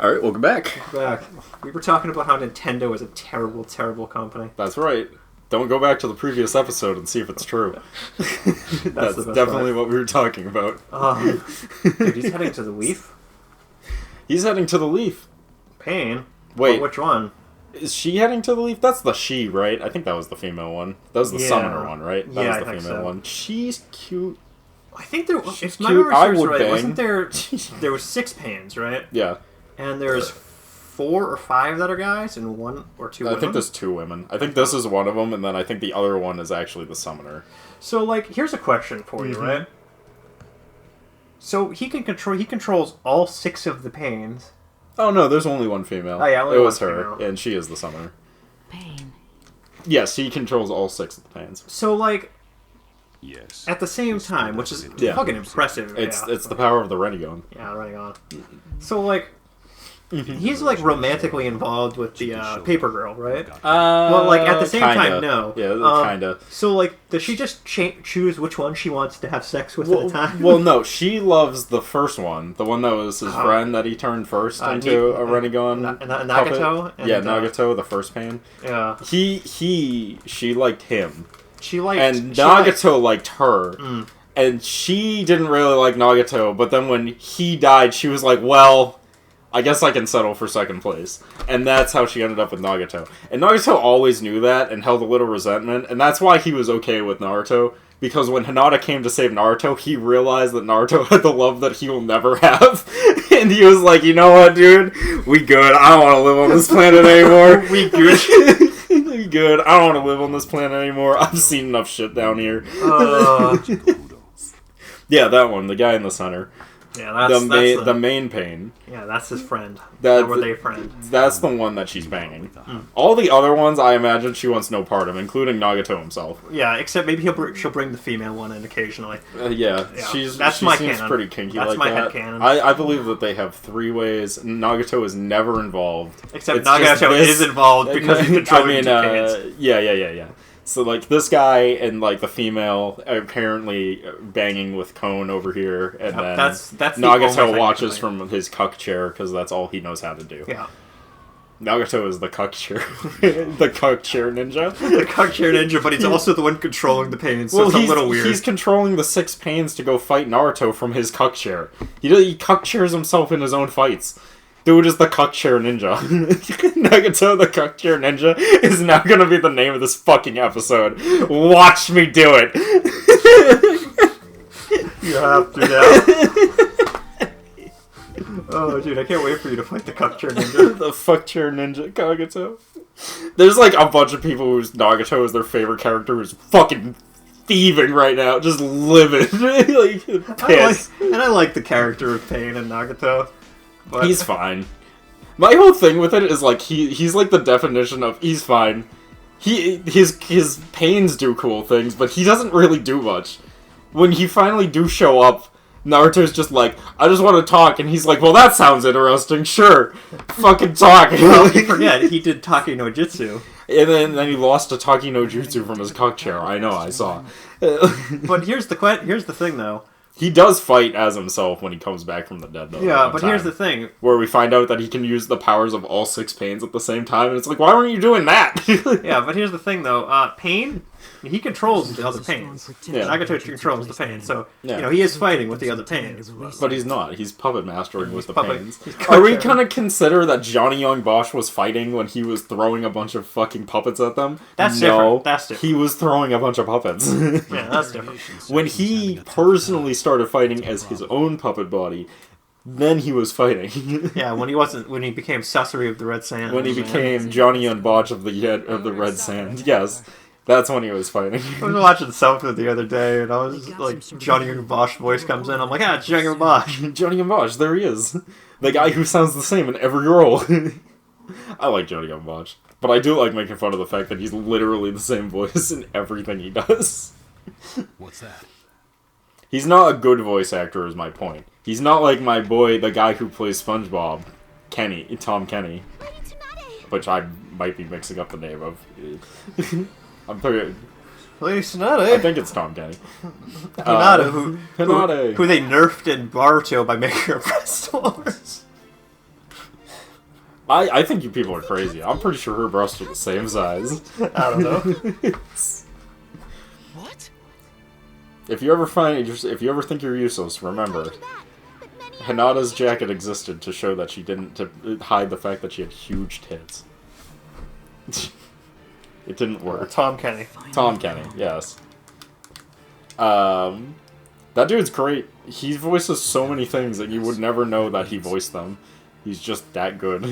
Alright, welcome back. Back. We were talking about how Nintendo is a terrible, terrible company. That's right. Don't go back to the previous episode and see if it's true. That's definitely what we were talking about. Dude, he's heading to the Leaf? He's heading to the Leaf. Pain? Wait. But which one? Is she heading to the Leaf? That's the she, right? I think that was the female one. That was the summoner one, right? That was the female one. She's cute. I think there was... If my memory serves right, bang. Wasn't there... There was 6 Pains, right? Yeah. And there's 4 or 5 that are guys and 1 or 2 women? I think there's 2 women. I think this is one of them, and then I think the other one is actually the summoner. So, like, here's a question for you, right? So, he controls all 6 of the Pains. Oh, no, there's only one female. Oh, yeah, only it one was her, female. and she is the summoner. Pain. Yes, he controls all 6 of the Pains. So, like... Yes. At the same time, which is fucking impressive. It's the power of the Renegon. Yeah, Renegon. So, like... He's, like, romantically involved with the paper girl, right? Well, like, at the same time, no. Yeah, kinda. So, like, does she just choose which one she wants to have sex with at a time? Well, no, she loves the first one. The one that was his friend that he turned first into a Renegon Nagato? Yeah, Nagato, the first pain. Yeah. She liked him. And Nagato liked her. And she didn't really like Nagato, but then when he died, she was like, well... I guess I can settle for second place. And that's how she ended up with Nagato. And Nagato always knew that and held a little resentment, and that's why he was okay with Naruto. Because when Hinata came to save Naruto, he realized that Naruto had the love that he will never have. And he was like, you know what, dude? We good. I don't want to live on this planet anymore. We good. We good. I don't want to live on this planet anymore. I've seen enough shit down here. Yeah, that one. The guy in the center. Yeah, that's the main pain. Yeah, that's his friend. Were they friends? That's the one that she's banging. All the other ones, I imagine she wants no part of, including Nagato himself. Yeah, except maybe she'll bring the female one in occasionally. She seems canon. pretty kinky. That's like my that. headcanon. I believe that they have 3 ways. Nagato is never involved. Except Nagato is involved because he's controlling Yeah. So, like, this guy and, like, the female apparently banging with Cone over here, and then that's Nagato watches from his cuck chair, because that's all he knows how to do. Yeah. Nagato is the cuck chair. The cuck chair ninja. The cuck chair ninja, but he's also the one controlling the pains, so it's a little weird. He's controlling the 6 pains to go fight Naruto from his cuck chair. He cuck chairs himself in his own fights. Dude is the Cuck Chair Ninja. Nagato, the Cuck Chair Ninja, is now gonna be the name of this fucking episode. Watch me do it. You have to now. Oh, dude, I can't wait for you to fight the Cuck Chair Ninja. The Fuck Chair Ninja, Nagato. There's like a bunch of people whose Nagato is their favorite character who's fucking thieving right now, just living. Like, pissed. I like the character of Pain and Nagato. But he's fine. My whole thing with it is like he's like the definition of he's fine. His pains do cool things, but he doesn't really do much. When he finally do show up, Naruto's just like, I just want to talk, and he's like, well, that sounds interesting, sure. Fucking talk. Well, you forget, he did Taki no Jutsu. And then he lost a Taki no Jutsu from his cock chair. I know, I saw. But here's the thing, though. He does fight as himself when he comes back from the dead, though. Yeah, but here's the thing. Where we find out that he can use the powers of all 6 pains at the same time, and it's like, why weren't you doing that? Yeah, but here's the thing, though. Pain, he controls the other pains. Yeah. Nagato controls the pains, so, he is fighting with the other pains. But he's not. He's puppet mastering with the pains. Are we gonna consider that Johnny Young Bosch was fighting when he was throwing a bunch of fucking puppets at them? That's different. That's different. He was throwing a bunch of puppets. Yeah, that's different. When he personally started fighting as his own puppet body, then he was fighting. Yeah, when he became Sasori of the Red Sand. When he became Johnny Young Bosch of the Red Sand. Yes. That's when he was fighting. I was watching Selfie the other day, and I was like, Johnny Young Bosch voice comes in. I'm like, it's Johnny Young Bosch. Johnny Young Bosch, there he is. The guy who sounds the same in every role. I like Johnny Young Bosch. But I do like making fun of the fact that he's literally the same voice in everything he does. What's that? He's not a good voice actor, is my point. He's not like my boy, the guy who plays SpongeBob, Tom Kenny. Which I might be mixing up the name of. I'm pretty... Lady Tsunade. I think it's Tom Kenny. Hinata, who they nerfed in Naruto by making her press doors. I think you people are crazy. I'm pretty sure her breasts are the same size. I don't know. What? If you ever think you're useless, remember, Hinata's jacket existed to show that she didn't to hide the fact that she had huge tits. It didn't work. Tom Kenny. Tom Kenny, yes. That dude's great. He voices so many things that you would never know that he voiced them. He's just that good.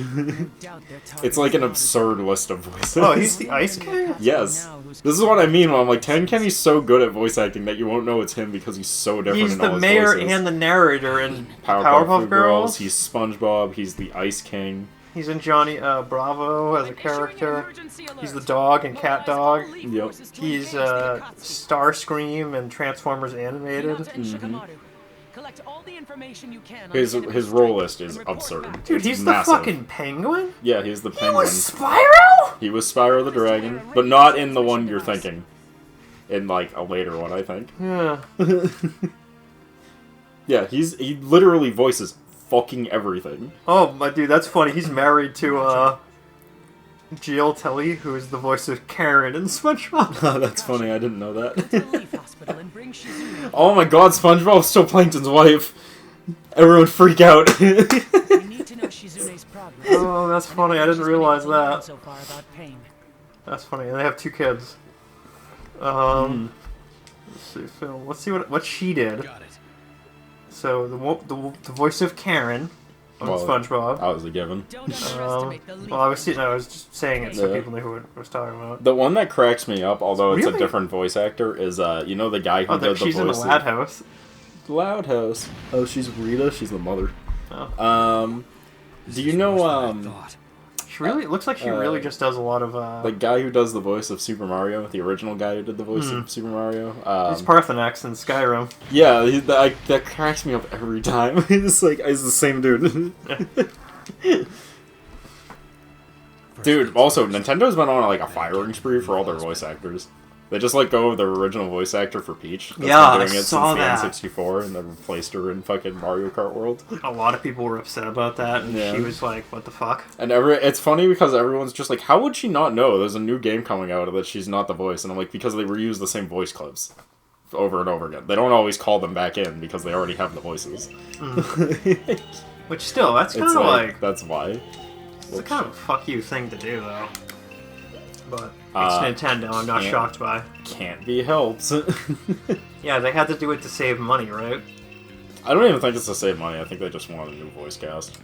It's like an absurd list of voices. Oh, he's the Ice King? Yes. This is what I mean when I'm like, Tom Kenny's so good at voice acting that you won't know it's him because he's so different He's in all the his mayor voices. and the narrator in Powerpuff Girls. He's SpongeBob. He's the Ice King. He's in Johnny Bravo as a character. He's the dog in Cat Dog. Yep. He's Starscream and Transformers Animated. Mm-hmm. His role list is absurd. Dude, It's he's massive. the fucking penguin? Yeah, he's the He penguin. was Spyro? He was Spyro the Dragon, but not in the one you're thinking. In, like, a later one, I think. Yeah. Yeah, he literally voices fucking everything. Oh, my dude, that's funny. He's married to, Jill Tully, who is the voice of Karen in SpongeBob. That's funny, I didn't know that. Oh my god, SpongeBob's still Plankton's wife. Everyone freak out. Oh, that's funny. I didn't realize that. That's funny. And they have 2 kids. Let's see, film. Let's see what she did. Got it. So the voice of Karen on SpongeBob. That was a given. Well, I was just saying it so people knew who it was talking about. The one that cracks me up, although it's Really? a different voice actor, is you know the guy who Oh, did the voice. she's in the Loud House. Loud House. Oh, she's Rita. She's the mother. Oh. Do you know She really it looks like she really just does a lot of the guy who does the voice of Super Mario, the original guy who did the voice of Super Mario? He's Parthenax in Skyrim. Yeah, that cracks me up every time. It's like it's the same dude. Dude, also Nintendo's been on like a firing spree for all their voice actors. They just let go of their original voice actor for Peach. That's Yeah, been doing I it saw since that. the N64, and they replaced her in fucking Mario Kart World. A lot of people were upset about that, and Yeah. she was like, "What the fuck?" And it's funny because everyone's just like, how would she not know? There's a new game coming out that she's not the voice. And I'm like, because they reuse the same voice clips over and over again. They don't always call them back in because they already have the voices. Which still, that's kind It's of like that's why. it's a kind of a fuck you thing to do, though. But Uh, it's Nintendo. I'm not can't- shocked by. Can't be helped. Yeah, they had to do it to save money, right? I don't even think it's to save money. I think they just want a new voice cast.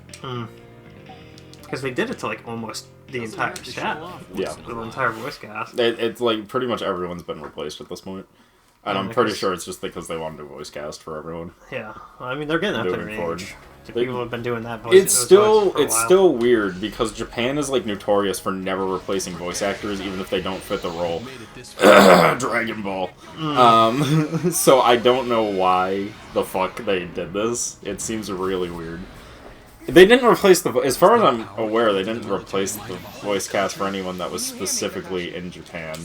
Because they did it to like almost the entire staff. Yeah. The entire voice cast. It's like pretty much everyone's been replaced at this point. And I'm pretty because- sure it's just because they want a new voice cast for everyone. Yeah, I mean they're getting up there Moving in forward. age. The people have been doing that voice. It's those still voices for a it's while. still weird because Japan is like notorious for never replacing voice actors even if they don't fit the role. Made it this far. Dragon Ball. So I don't know why the fuck they did this. It seems really weird. They didn't replace as far as I'm aware, they didn't replace the voice cast for anyone that was specifically in Japan.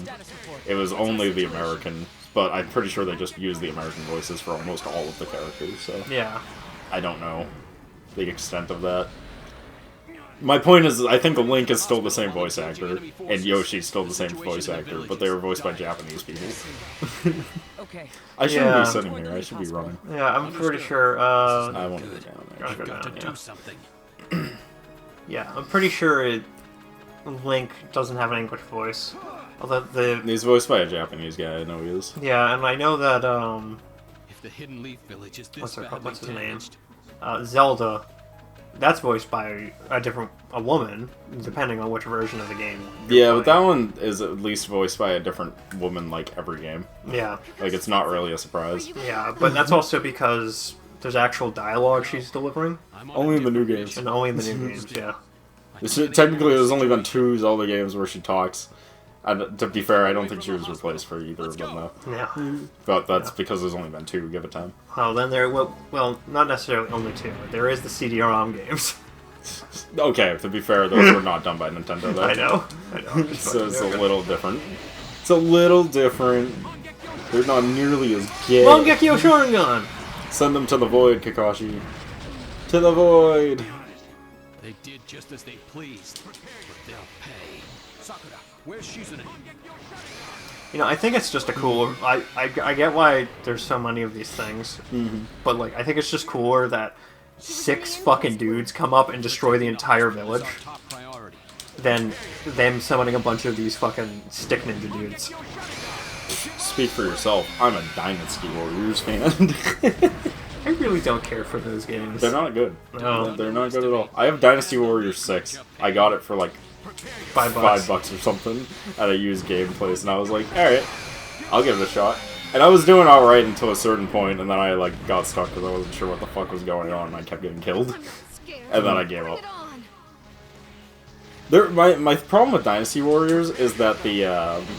It was only the American, but I'm pretty sure they just used the American voices for almost all of the characters. So Yeah. I don't know the extent of that. My point is, I think Link is still the same voice actor, and Yoshi's still the same voice actor, but they were voiced by Japanese people. Okay. I shouldn't Yeah. be sitting here. I should be running. Yeah, I'm pretty sure. I want to go down there. I'll go Got down, to yeah. do something. Yeah, I'm pretty sure Link doesn't have an English voice. Although He's voiced by a Japanese guy. I know he is. yeah, and I know that If the Hidden Leaf Village is this What's her- badly what's his name? damaged, Zelda, that's voiced by a woman, depending on which version of the game. you're Yeah, but that playing. one is at least voiced by a different woman, like every game. Yeah, Like it's not really a surprise. yeah, but that's also because there's actual dialogue she's delivering, I'm on Only a in the new different games. and only in the new games. Yeah. Technically, there's only been 2 Zelda games where she talks. And to be fair, I don't think she was replaced for either of them though. Yeah. But that's because there's only been 2. Give it time. Well, then well, not necessarily only 2. There is the CD-ROM games. Okay, to be fair, those were not done by Nintendo though. I know. I'm just So it's a fucking little different. It's a little different. They're not nearly as gay. Mangekyo Sharingan! Send them to the void, Kakashi. To the void. They did just as they pleased, but they'll pay. Sakura, where's Shizune? You know, I think it's just a cooler. I get why there's so many of these things, but like I think it's just cooler that 6 fucking dudes come up and destroy the entire village Top priority. than them summoning a bunch of these fucking stick ninja dudes. Speak for yourself. I'm a Dynasty Warriors fan. I really don't care for those games. They're not good. No. They're not good at all. I have Dynasty Warriors 6. I got it for like $5. $5 or something at a used game place, and I was like, alright, I'll give it a shot. And I was doing alright until a certain point, and then I like got stuck because I wasn't sure what the fuck was going on, and I kept getting killed. And then I gave up. My problem with Dynasty Warriors is that the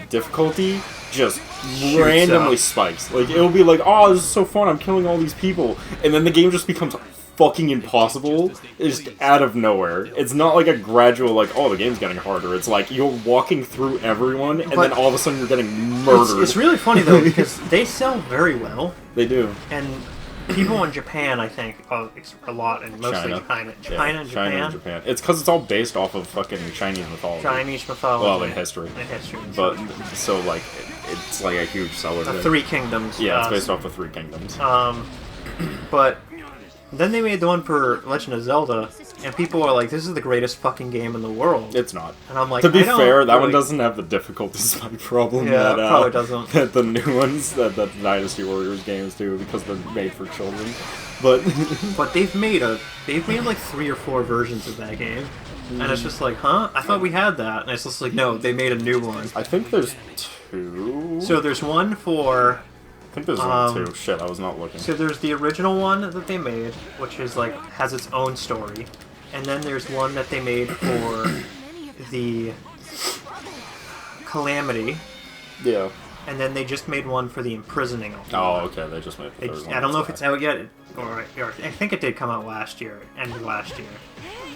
difficulty just randomly up. spikes. Like, it'll be like, oh, this is so fun, I'm killing all these people. And then the game just becomes fucking impossible, just out of nowhere. It's not like a gradual, like, oh, the game's getting harder. It's like, you're walking through everyone, and then all of a sudden you're getting murdered. It's really funny, though, because they sell very well. They do. And people in Japan, I think, a lot, and mostly China. China and Japan. It's because it's all based off of fucking Chinese mythology. Chinese mythology. Well, in history. In history. But, so, like, it's like a huge seller. The there. 3 Kingdoms. Yeah, it's based off the 3 Kingdoms. But then they made the one for Legend of Zelda, and people are like, this is the greatest fucking game in the world. It's not. And I'm like, to be fair, that really... one doesn't have the difficulty spike problem Yeah, that, it probably doesn't. that the new ones, that the Dynasty Warriors games do, because they're made for children. But but they've made like 3 or 4 versions of that game. And it's just like, huh? I thought we had that. And it's just like, no, they made a new one. I think there's 2. So there's one for... I think there's only 2. Shit, I was not looking. So there's the original one that they made, which is like, has its own story. And then there's one that they made for the Calamity. Yeah. And then they just made one for the Imprisoning. Oh, okay, they just made the third one. I don't know if it's out yet, or I think it did come out last year, end of last year.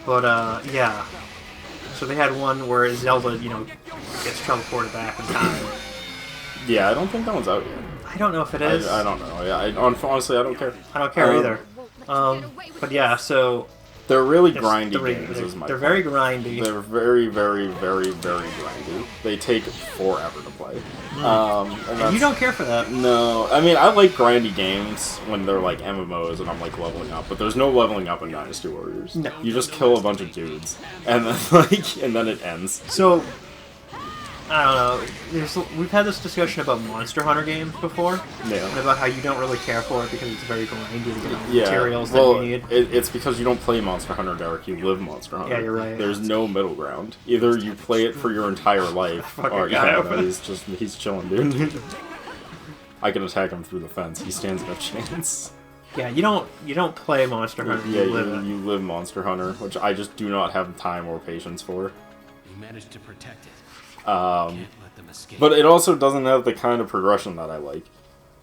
But, yeah. So they had one where Zelda, you know, gets teleported back in time. Yeah, I don't think that one's out yet. I don't know if it is. I don't know. Yeah, honestly, I don't care. I don't care either. But yeah, so... They're really grindy games, is my They're point. very grindy. They're very, very, very, very grindy. They take forever to play. And you don't care for that. No, I mean, I like grindy games when they're like MMOs and I'm like leveling up, but there's no leveling up in Dynasty Warriors. No. You just kill a bunch of dudes, and then and then it ends. So, I don't know. We've had this discussion about Monster Hunter games before, Yeah. and about how you don't really care for it because it's very grindy to get all the materials that well, you need. it's because you don't play Monster Hunter, Derek. You live Monster Hunter. Yeah, you're right. There's no middle ground. Either you play it for your entire life, or he's chilling, dude. I can attack him through the fence. He stands no chance. Yeah, you don't play Monster Hunter. Yeah, you live it. you live Monster Hunter, which I just do not have time or patience for. You managed to protect it. Um, Can't let them escape. But it also doesn't have the kind of progression that I like.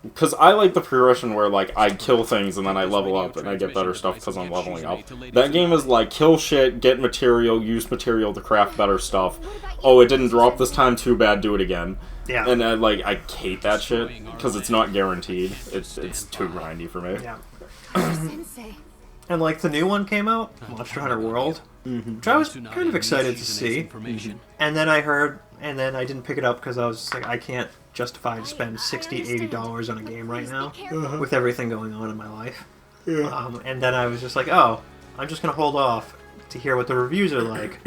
Because I like the progression where, like, I kill things and then I level up and I get better stuff because I'm leveling up. That game is like, kill shit, get material, use material to craft better stuff. Oh, it didn't drop this time, too bad, do it again. Yeah. And I hate that shit because it's not guaranteed. It's too grindy for me. Yeah. And like the new one came out, Monster Hunter World, which I was kind of excited to see. And then and then I didn't pick it up because I was just like, I can't justify to spend $60, $80 on a game right now with everything going on in my life. Yeah. And then I was just like, oh, I'm just gonna hold off to hear what the reviews are like.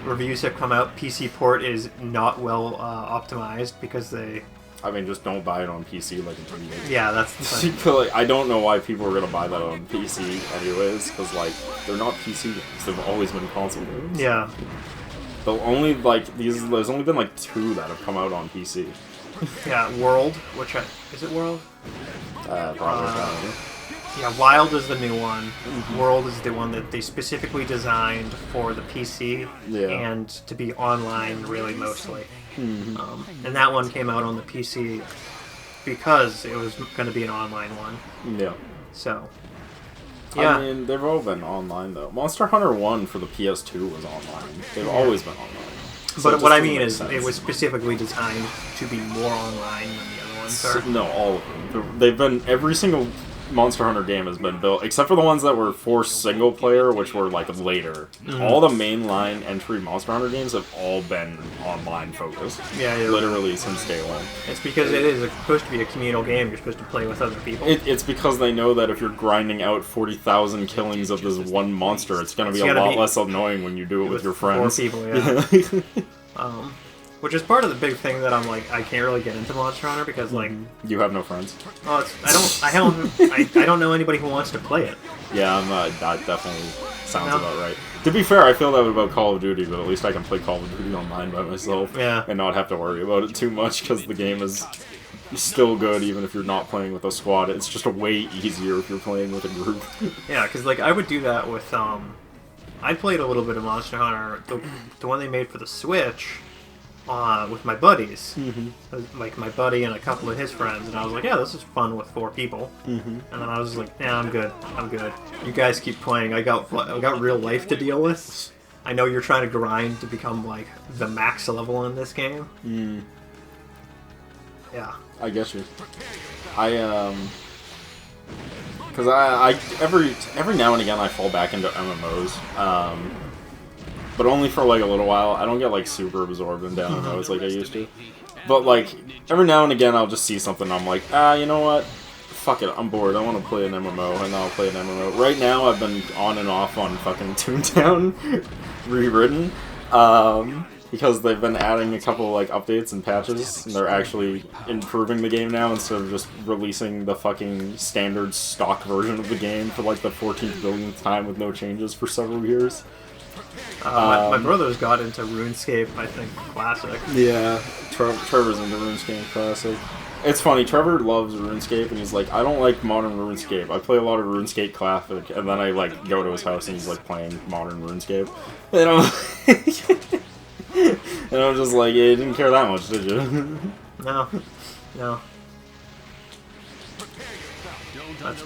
Reviews have come out. PC port is not well optimized because they. I mean, just don't buy it on PC like until you get it. Yeah, that's the thing. I don't know why people are gonna buy that on PC anyways, because like they're not PC games. They've always been console games. Yeah. There's only been like 2 that have come out on PC. Yeah, World, is it World? Probably. Yeah, Wild is the new one. World is the one that they specifically designed for the PC and to be online, really, mostly. And that one came out on the PC because it was going to be an online one. Yeah. So, yeah. I mean, they've all been online, though. Monster Hunter 1 for the PS2 was online. They've always been online. So But what I mean is, it was specifically designed to be more online than the other ones are. No, all of them. They've been every single Monster Hunter game has been built, except for the ones that were for single player, which were like later. All the mainline entry Monster Hunter games have all been online focused. Yeah, literally since day one. It's because it is supposed to be a communal game. You're supposed to play with other people. It's because they know that if you're grinding out 40,000 killings of this one monster, it's going to be a lot less annoying when you do it with your friends. 4 people, yeah. Which is part of the big thing that I'm like, I can't really get into Monster Hunter because like you have no friends. Well, I don't know anybody who wants to play it. Yeah, that definitely sounds about right. To be fair, I feel that way about Call of Duty, but at least I can play Call of Duty online by myself and not have to worry about it too much because the game is still good even if you're not playing with a squad. It's just way easier if you're playing with a group. Yeah, because like I would do that with I played a little bit of Monster Hunter, the one they made for the Switch. With my buddies, like my buddy and a couple of his friends, and I was like, yeah, this is fun with 4 people. And then I was like, yeah, I'm good. You guys keep playing. I got real life to deal with. I know you're trying to grind to become like the max level in this game. Yeah. I guess you. Because I every now and again I fall back into MMOs. But only for like a little while. I don't get like super absorbed in MMOs like I used to. But like every now and again I'll just see something and I'm like, you know what? Fuck it, I'm bored. I want to play an MMO, and I'll play an MMO. Right now I've been on and off on fucking Toontown Rewritten. Because they've been adding a couple like updates and patches, and they're actually improving the game now instead of just releasing the fucking standard stock version of the game for like the 14th billionth time with no changes for several years. My brother's got into RuneScape, I think, Classic. Yeah, Trevor's into RuneScape Classic. It's funny, Trevor loves RuneScape, and he's like, I don't like modern RuneScape. I play a lot of RuneScape Classic, and then I like go to his house and he's like playing modern RuneScape. And I'm just like, yeah, you didn't care that much, did you? No. That's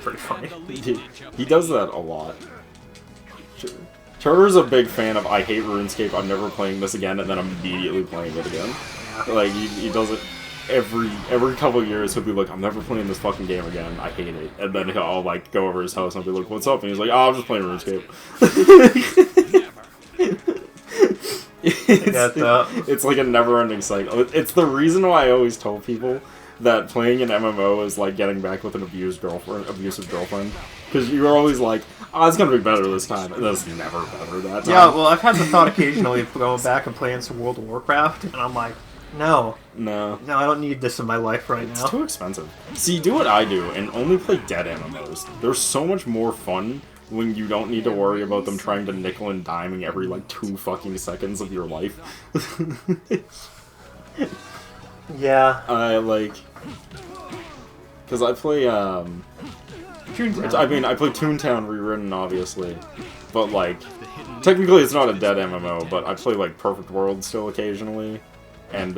pretty funny. He does that a lot. Trevor's a big fan of I hate RuneScape, I'm never playing this again, and then immediately playing it again. Like, he does it every couple of years. He'll be like, I'm never playing this fucking game again, I hate it. And then I'll like go over his house and I'll be like, what's up? And he's like, oh, I'm just playing RuneScape. It's like a never-ending cycle. It's the reason why I always tell people that playing an MMO is like getting back with an abusive girlfriend. Because you're always like, oh, it's gonna be better this time, and it's never better that time. Yeah, well, I've had the thought occasionally of going back and playing some World of Warcraft, and I'm like, no, I don't need this in my life right now. It's too expensive. See, do what I do, and only play dead MMOs. They're so much more fun when you don't need to worry about them trying to nickel and diming every, like, 2 fucking seconds of your life. Yeah. Because I play, Toontown. I play Toontown Rewritten, obviously. But, like, technically it's not a dead MMO, but I play, like, Perfect World still occasionally. And,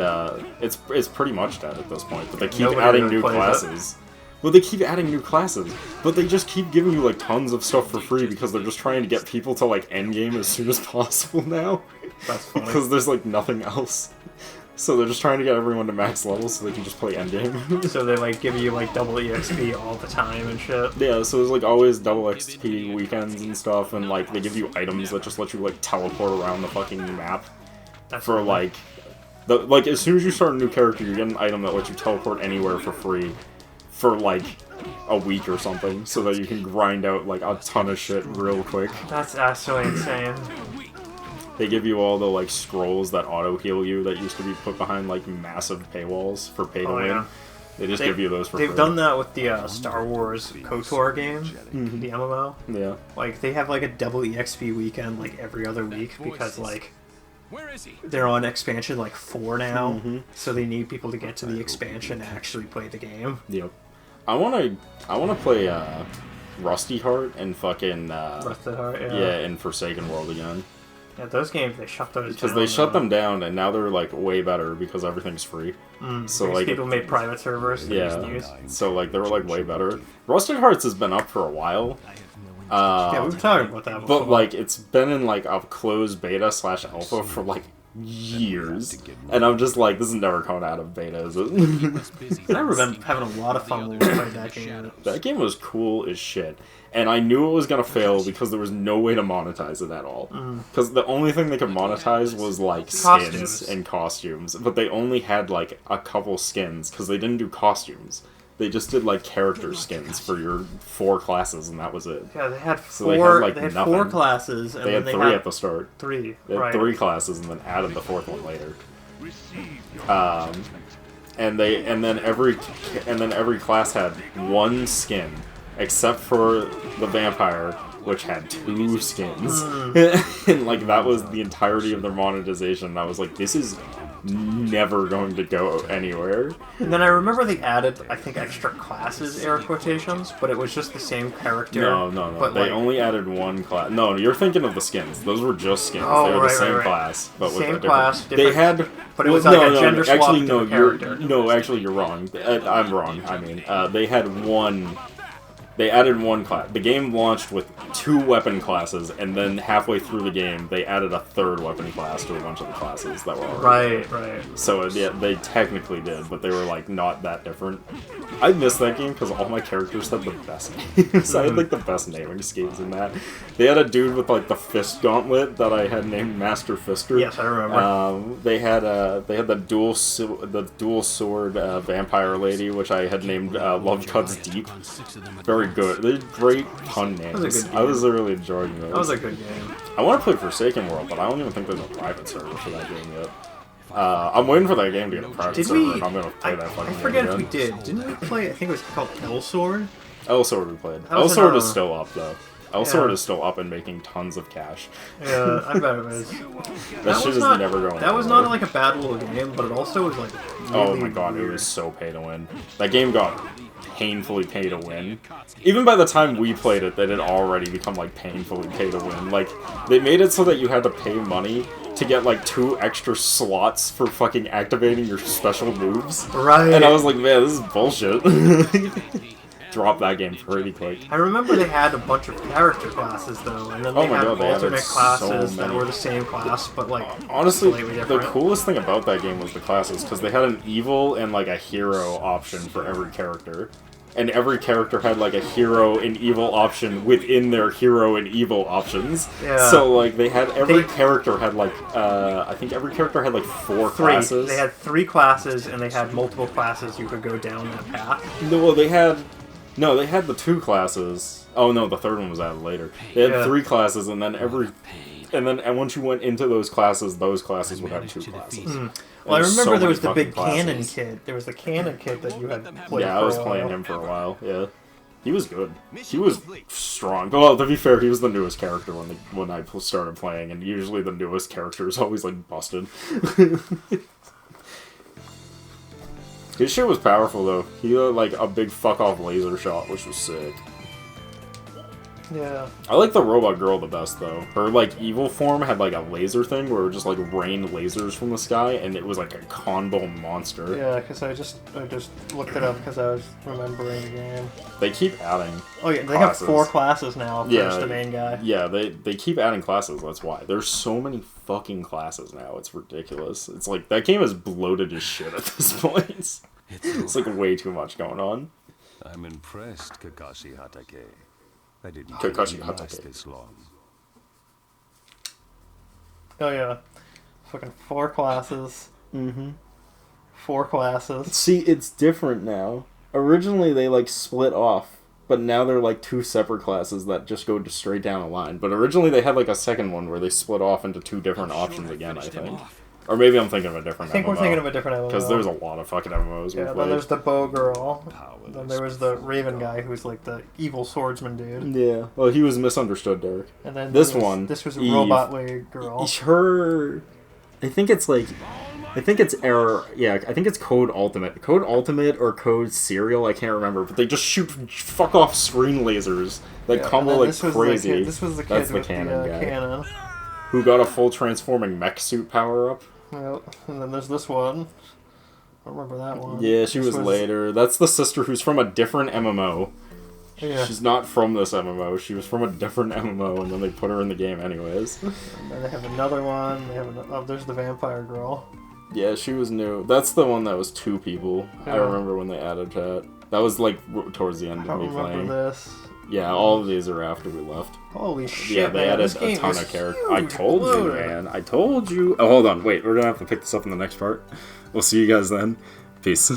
it's pretty much dead at this point, but they keep adding new classes. Well, they keep adding new classes, but they just keep giving you, like, tons of stuff for free because they're just trying to get people to, like, endgame as soon as possible now. That's funny. Because there's, like, nothing else. So they're just trying to get everyone to max level so they can just play endgame. So they, like, give you, like, double EXP all the time and shit. Yeah, so there's, like, always double XP weekends and stuff, and, like, they give you items that just let you, like, teleport around the fucking map. That's for, funny. like, as soon as you start a new character, you get an item that lets you teleport anywhere for free. For, like, a week or something, so that you can grind out, like, a ton of shit real quick. That's absolutely insane. They give you all the, like, scrolls that auto-heal you that used to be put behind, like, massive paywalls for pay to win. Yeah. They just give you those for free. They've done that with the Star Wars KOTOR game, the MMO. Yeah. Like, they have, like, a double EXP weekend, like, every other week, because, like, Where is he? they're on expansion, like, 4 now, so they need people to get to the expansion to actually play the game. Yep. I wanna play Rusty Heart and fucking Rusty Heart, and Forsaken World again. Yeah, those games, they shut those down. Because they shut them down, and now they're, like, way better because everything's free. So, like, people made private servers. So, like, they were, like, way better. Rusted Hearts has been up for a while. Yeah, we were talking about that before. But, like, it's been in, like, a closed beta / alpha for, like, years. And I'm just like, this is never coming out of beta, is it? I remember having a lot of fun when we played that game. That game was cool as shit. And I knew it was going to fail because there was no way to monetize it at all. Because the only thing they could monetize was, like, skins and costumes. But they only had, like, a couple skins because they didn't do costumes. They just did, like, character skins for your 4 classes, and that was it. Yeah, they had 4, so they had, like, they had nothing. 4 classes. And they had 3 at the start. 3, They had 3 classes and then added the 4th one later. And then every class had 1 skin. Except for the vampire, which had 2 skins. And, like, that was the entirety of their monetization. I was like, this is never going to go anywhere. And then I remember they added, I think, extra classes, air quotations, but it was just the same character. No. But they only added 1 class. No, you're thinking of the skins. Those were just skins. They were the same class, but with a different... They had... But it was like a gender swap actually, character. Actually, you're wrong. I'm wrong. I mean, they had 1... They added 1 class. The game launched with 2 weapon classes, and then halfway through the game, they added a 3rd weapon class to a bunch of the classes that were already Right. So, yeah, they technically did, but they were, like, not that different. I missed that game because all my characters had the best names. I had, like, the best naming schemes in that. They had a dude with, like, the fist gauntlet that I had named Master Fister. Yes, I remember. They had the dual sword vampire lady, which I had named Love Cuts Deep. Very good. They're great pun names. I was really enjoying those. That was a good game. I want to play Forsaken World, but I don't even think there's a private server for that game yet. I'm waiting for that game to get a private server, and I'm going to play that fucking game. I forget if we did. Didn't we play, I think it was called L-Sword? L-Sword we played. L-Sword is still up, though. L-Sword is still up and making tons of cash. Yeah, I bet it was. that shit is never going That was not like a bad little game, but it also was like really oh my god, weird. It was so pay to win. That game got painfully pay to win. Even by the time we played it, that had already become like painfully pay to win. Like, they made it so that you had to pay money to get like 2 extra slots for fucking activating your special moves. Right. And I was like, man, this is bullshit. Drop that game pretty quick. I remember they had a bunch of character classes though, and then they had alternate classes that were the same class, but like honestly, the coolest thing about that game was the classes, because they had an evil and like a hero option for every character. And every character had like a hero and evil option within their hero and evil options. Yeah. So like every character had like I think every character had like 4 classes. They had 3 classes, and they had multiple classes you could go down that path. No, they had the 2 classes. Oh no, the 3rd one was added later. They had 3 classes, and then once you went into those classes would have 2 classes. Well, I remember there was the big cannon kid. There was the cannon kid that you had played. Yeah, I was playing him for a while. Yeah, he was good. He was strong. Well, to be fair, he was the newest character when I started playing, and usually the newest character is always like busted. His shit was powerful though. He had like a big fuck off laser shot, which was sick. Yeah. I like the robot girl the best though. Her like evil form had like a laser thing where it would just like rain lasers from the sky, and it was like a combo monster. Yeah, because I just looked it up because I was remembering the game. They keep adding. Oh yeah, they have 4 classes now. First the main guy. Yeah, they keep adding classes. That's why there's so many fucking classes now. It's ridiculous. It's like that game is bloated as shit at this point. It's like way too much going on. I'm impressed, Kakashi Hatake. I didn't Kakashi last this long. Oh yeah, fucking 4 classes. 4 classes. See, it's different now. Originally they like split off, but now they're like 2 separate classes that just go straight down a line. But originally they had like a second one where they split off into 2 different options again, I think. Or maybe I'm thinking of a different MMO. I think we're thinking of a different MMO. Because there's a lot of fucking MMOs. Yeah, then there's the bow girl. Then there was the Raven guy who's like the evil swordsman dude. Yeah. Well, he was misunderstood, Derek. And then this was a robot lead girl. I think it's Error. Yeah, I think it's Code Ultimate. Code Ultimate or Code Serial, I can't remember. But they just shoot fuck off screen lasers that combo like crazy. This was the kid That's with the cannon guy. Cannon. Who got a full transforming mech suit power up. Yep. And then there's this one. I don't remember that one. Yeah, she was later. That's the sister who's from a different MMO. Yeah. She's not from this MMO. She was from a different MMO, and then they put her in the game anyways. And then they have another one. They have there's the vampire girl. Yeah, she was new. That's the one that was 2 people. Yeah. I remember when they added that. That was like towards the end I of don't me remember playing. this. Yeah, all of these are after we left. Holy shit! Yeah, they man, added this a game ton is of characters. I huge, told you, loaded. man. I told you. Oh, hold on. Wait, we're gonna have to pick this up in the next part. We'll see you guys then. Peace.